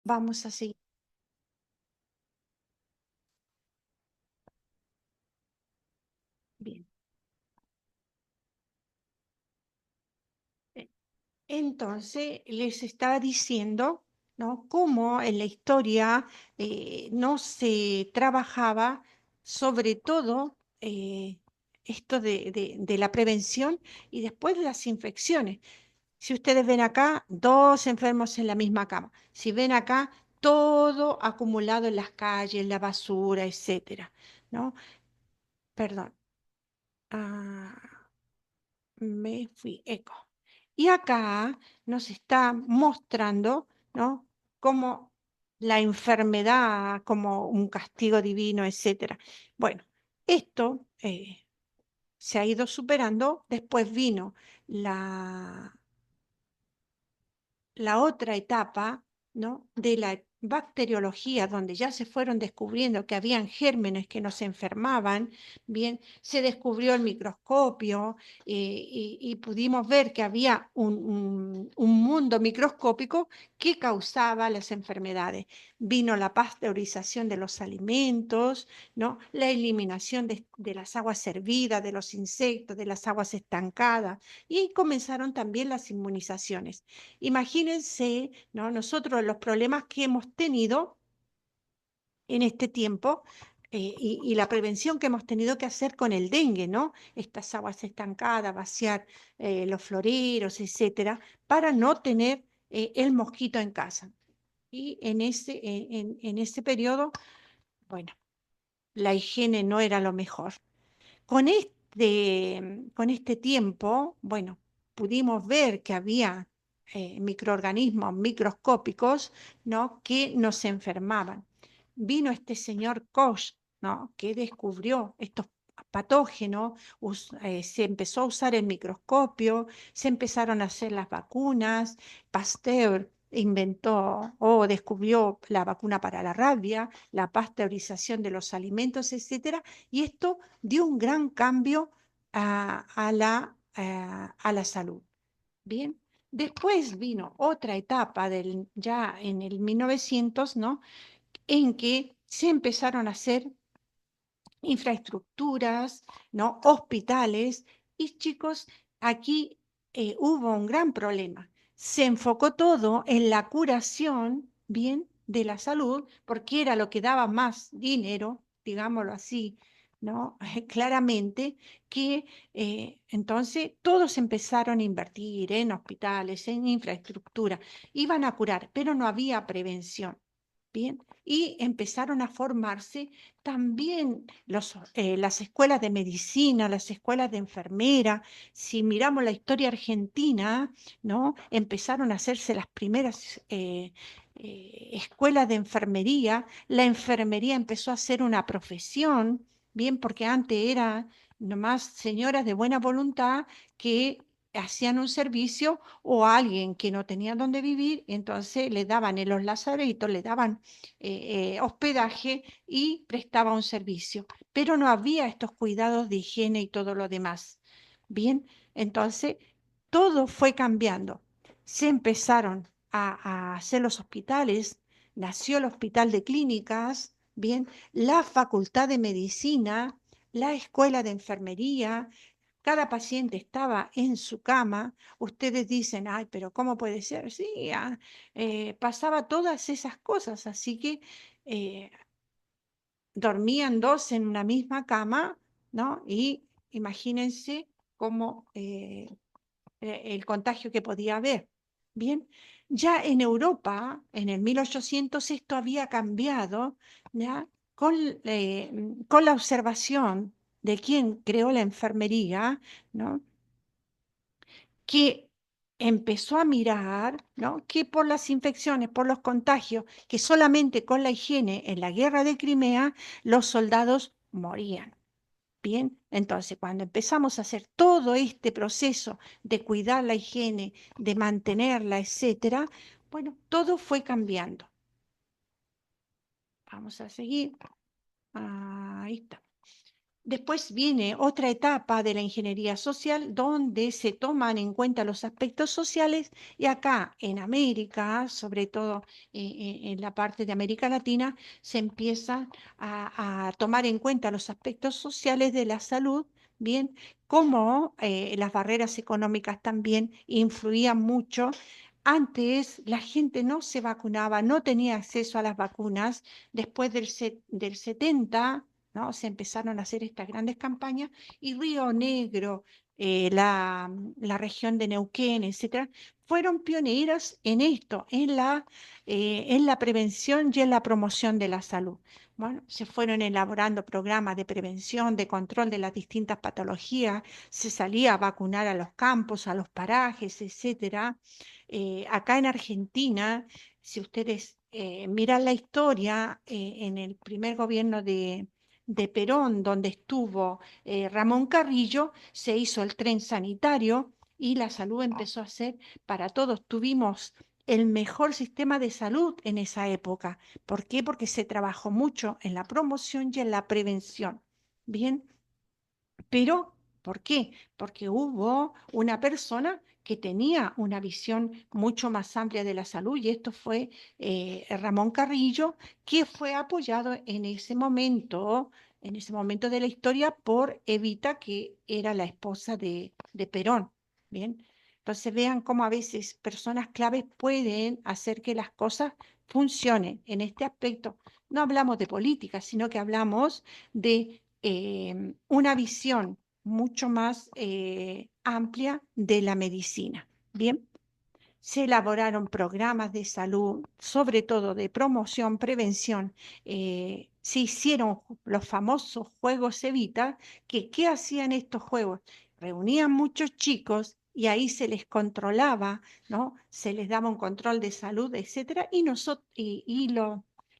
Vamos a seguir. Bien. Eh, Entonces, les estaba diciendo, ¿no? Cómo en la historia no se trabajaba sobre todo esto de la prevención y después las infecciones. Si ustedes ven acá, dos enfermos en la misma cama. Si ven acá, todo acumulado en las calles, la basura, etcétera, ¿no? Perdón. Ah, me fui, eco. Y acá nos está mostrando, ¿no? Cómo la enfermedad, como un castigo divino, etcétera. Bueno, esto se ha ido superando. Después vino la otra etapa, ¿no? De la bacteriología, donde ya se fueron descubriendo que habían gérmenes que nos enfermaban, bien, se descubrió el microscopio y pudimos ver que había un mundo microscópico que causaba las enfermedades. Vino la pasteurización de los alimentos, ¿no? La eliminación de las aguas hervidas, de los insectos, de las aguas estancadas, y comenzaron también las inmunizaciones. Imagínense, ¿no? Nosotros los problemas que hemos tenido en este tiempo y la prevención que hemos tenido que hacer con el dengue, ¿no? Estas aguas estancadas, vaciar los floreros, etcétera, para no tener el mosquito en casa. Y en ese periodo, bueno, la higiene no era lo mejor. Con este tiempo, bueno, pudimos ver que había microorganismos microscópicos, ¿no? Que nos enfermaban. Vino este señor Koch, ¿no? Que descubrió estos patógenos, se empezó a usar el microscopio, se empezaron a hacer las vacunas, Pasteur inventó o descubrió la vacuna para la rabia, la pasteurización de los alimentos, etcétera, y esto dio un gran cambio a la salud. Bien, después vino otra etapa ya en el 1900, ¿no? En que se empezaron a hacer infraestructuras, ¿no? Hospitales, y chicos, aquí hubo un gran problema. Se enfocó todo en la curación, bien, de la salud, porque era lo que daba más dinero, digámoslo así, ¿no? Claramente, que entonces todos empezaron a invertir en hospitales, en infraestructura, iban a curar, pero no había prevención. Bien, y empezaron a formarse también las escuelas de medicina, las escuelas de enfermera. Si miramos la historia argentina, ¿no? Empezaron a hacerse las primeras escuelas de enfermería. La enfermería empezó a ser una profesión, bien, porque antes era nomás señoras de buena voluntad que hacían un servicio, o a alguien que no tenía dónde vivir, entonces le daban en los lazaretos, le daban hospedaje y prestaba un servicio, pero no había estos cuidados de higiene y todo lo demás. Bien, entonces todo fue cambiando. Se empezaron a hacer los hospitales, nació el Hospital de Clínicas, bien, la Facultad de Medicina, la Escuela de Enfermería. Cada paciente estaba en su cama. Ustedes dicen, ay, pero ¿cómo puede ser? Sí, pasaba todas esas cosas, así que eh, dormían dos en una misma cama, ¿no? Y imagínense cómo el contagio que podía haber. Bien, ya en Europa, en el 1800, esto había cambiado, ¿ya? Con, con la observación de quien creó la enfermería, ¿no? Que empezó a mirar, ¿no? Que por las infecciones, por los contagios, que solamente con la higiene en la guerra de Crimea los soldados morían. Bien, entonces cuando empezamos a hacer todo este proceso de cuidar la higiene, de mantenerla, etcétera, bueno, todo fue cambiando. Vamos a seguir. Ahí está. Después viene otra etapa de la ingeniería social donde se toman en cuenta los aspectos sociales y acá en América, sobre todo en la parte de América Latina, se empieza a tomar en cuenta los aspectos sociales de la salud, bien, como las barreras económicas también influían mucho. Antes la gente no se vacunaba, no tenía acceso a las vacunas. Después del 70, ¿no? Se empezaron a hacer estas grandes campañas y Río Negro, la región de Neuquén, etcétera, fueron pioneras en esto, en la prevención y en la promoción de la salud. Bueno, se fueron elaborando programas de prevención, de control de las distintas patologías, se salía a vacunar a los campos, a los parajes, etcétera. Acá en Argentina, si ustedes miran la historia, en el primer gobierno de Perón, donde estuvo Ramón Carrillo, se hizo el tren sanitario y la salud empezó a ser para todos. Tuvimos el mejor sistema de salud en esa época. ¿Por qué? Porque se trabajó mucho en la promoción y en la prevención. Bien, pero, ¿por qué? Porque hubo una persona que tenía una visión mucho más amplia de la salud y esto fue Ramón Carrillo, que fue apoyado en ese momento de la historia por Evita, que era la esposa de Perón. Bien, entonces vean cómo a veces personas claves pueden hacer que las cosas funcionen. En este aspecto no hablamos de política, sino que hablamos de una visión mucho más amplia de la medicina. Bien, se elaboraron programas de salud, sobre todo de promoción, prevención. Se hicieron los famosos Juegos Evita, que ¿qué hacían estos juegos? Reunían muchos chicos y ahí se les controlaba, ¿no? Se les daba un control de salud, etcétera, y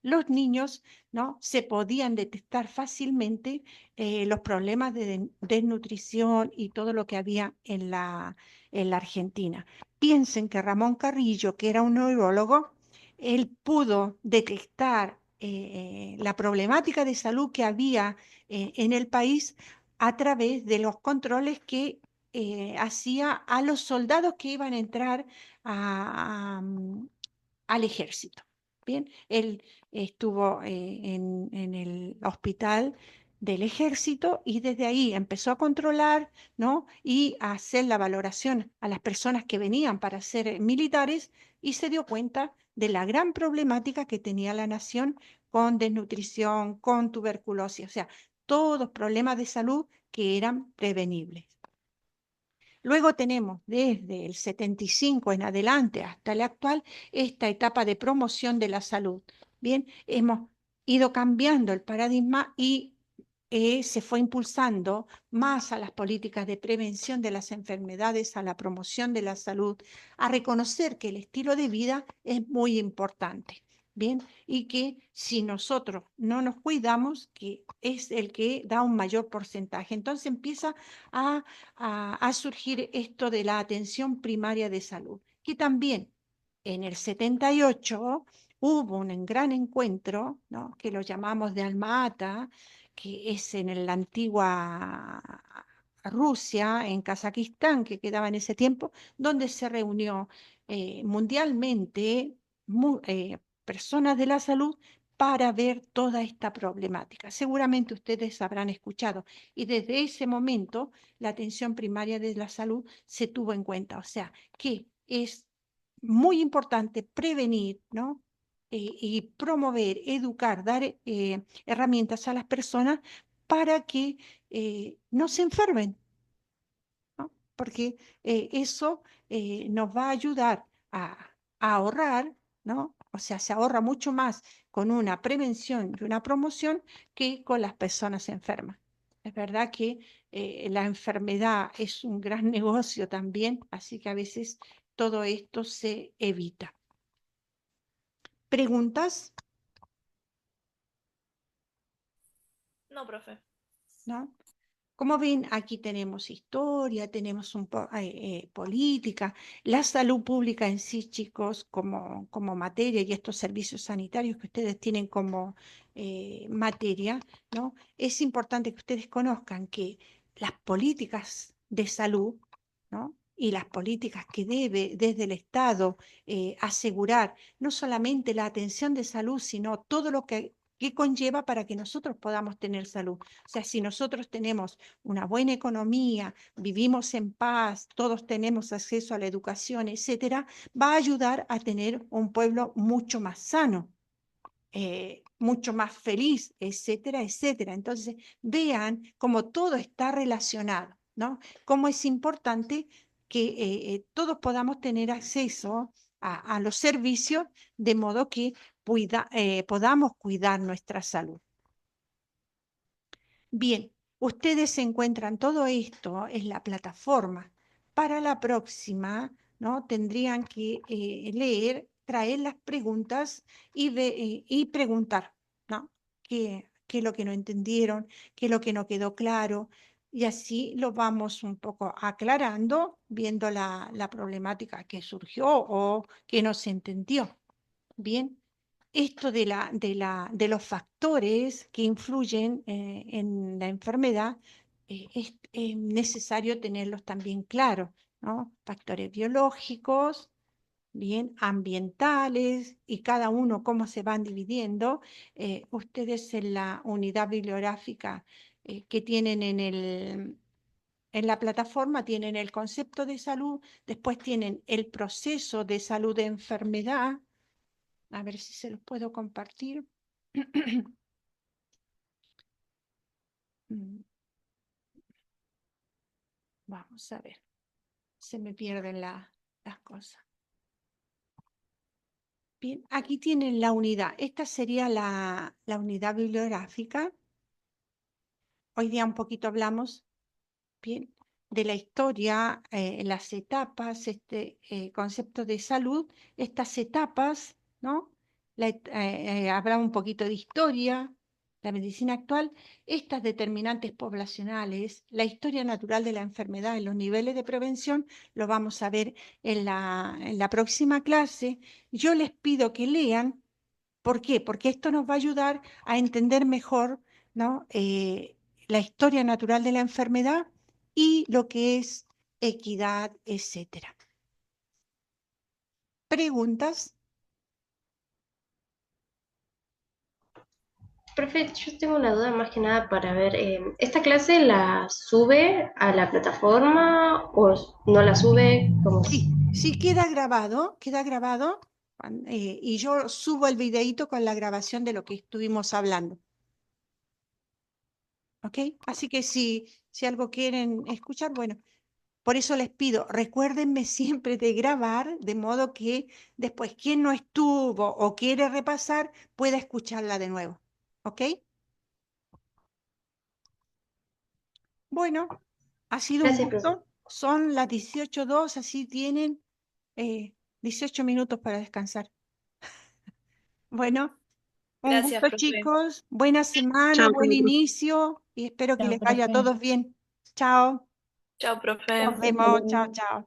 los niños, ¿no? Se podían detectar fácilmente los problemas de desnutrición y todo lo que había en la Argentina. Piensen que Ramón Carrillo, que era un neurólogo, él pudo detectar la problemática de salud que había en el país a través de los controles que hacía a los soldados que iban a entrar al ejército. Bien, él estuvo en el hospital del ejército y desde ahí empezó a controlar, ¿no? Y a hacer la valoración a las personas que venían para ser militares y se dio cuenta de la gran problemática que tenía la nación con desnutrición, con tuberculosis, o sea, todos problemas de salud que eran prevenibles. Luego tenemos desde el 75 en adelante hasta el actual esta etapa de promoción de la salud. Bien, hemos ido cambiando el paradigma y se fue impulsando más a las políticas de prevención de las enfermedades, a la promoción de la salud, a reconocer que el estilo de vida es muy importante. Bien, y que si nosotros no nos cuidamos, que es el que da un mayor porcentaje. Entonces empieza a a surgir esto de la atención primaria de salud, que también en el 78 hubo un gran encuentro, ¿no? Que lo llamamos de Alma-Ata, que es en la antigua Rusia, en Kazajistán, que quedaba en ese tiempo, donde se reunió mundialmente personas de la salud para ver toda esta problemática. Seguramente ustedes habrán escuchado y desde ese momento la atención primaria de la salud se tuvo en cuenta. O sea, que es muy importante prevenir, ¿no? Y promover, educar, dar herramientas a las personas para que no se enfermen, ¿no? Porque eso nos va a ayudar a ahorrar, ¿no? O sea, se ahorra mucho más con una prevención y una promoción que con las personas enfermas. Es verdad que la enfermedad es un gran negocio también, así que a veces todo esto se evita. ¿Preguntas? No, profe. ¿No? Como ven, aquí tenemos historia, tenemos política, la salud pública en sí, chicos, como materia y estos servicios sanitarios que ustedes tienen como materia, ¿no? Es importante que ustedes conozcan que las políticas de salud, ¿no? Y las políticas que debe desde el Estado asegurar no solamente la atención de salud, sino todo lo que conlleva para que nosotros podamos tener salud. O sea, si nosotros tenemos una buena economía, vivimos en paz, todos tenemos acceso a la educación, etcétera, va a ayudar a tener un pueblo mucho más sano, mucho más feliz, etcétera, etcétera. Entonces, vean cómo todo está relacionado, ¿no? Cómo es importante que todos podamos tener acceso a los servicios de modo que podamos cuidar nuestra salud. Bien, ustedes encuentran todo esto en la plataforma. Para la próxima, ¿no? Tendrían que leer, traer las preguntas y preguntar, ¿no? ¿Qué es lo que no entendieron? ¿Qué es lo que no quedó claro? Y así lo vamos un poco aclarando, viendo la problemática que surgió o que no se entendió. Bien. Esto de los factores que influyen en la enfermedad es necesario tenerlos también claros, ¿no? Factores biológicos, bien, ambientales y cada uno cómo se van dividiendo. Ustedes en la unidad bibliográfica que tienen en la plataforma tienen el concepto de salud, después tienen el proceso de salud de enfermedad. A ver si se los puedo compartir. Mm, Vamos a ver. Se me pierden las cosas. Bien, aquí tienen la unidad. Esta sería la unidad bibliográfica. Hoy día un poquito hablamos, bien, de la historia, las etapas, este concepto de salud, estas etapas, ¿no? Habrá un poquito de historia, la medicina actual, estas determinantes poblacionales, la historia natural de la enfermedad y los niveles de prevención, lo vamos a ver en la próxima clase. Yo les pido que lean. ¿Por qué? Porque esto nos va a ayudar a entender mejor, ¿no? La historia natural de la enfermedad y lo que es equidad, etcétera. ¿Preguntas? Profe, yo tengo una duda más que nada para ver, ¿esta clase la sube a la plataforma o no la sube? Como... Sí, sí queda grabado y yo subo el videíto con la grabación de lo que estuvimos hablando. ¿Ok? Así que si algo quieren escuchar, bueno, por eso les pido, recuérdenme siempre de grabar, de modo que después quien no estuvo o quiere repasar pueda escucharla de nuevo. ¿Ok? Bueno, ha sido un Gracias, profe. gusto. Son las 18:02, así tienen 18 minutos para descansar. Bueno, un Gracias, gusto, profe. chicos. Buena semana, Chao, buen profe. inicio y espero que Chao, les vaya a profe. todos bien. Chao. Chao, profe. Nos vemos. Chao, chao.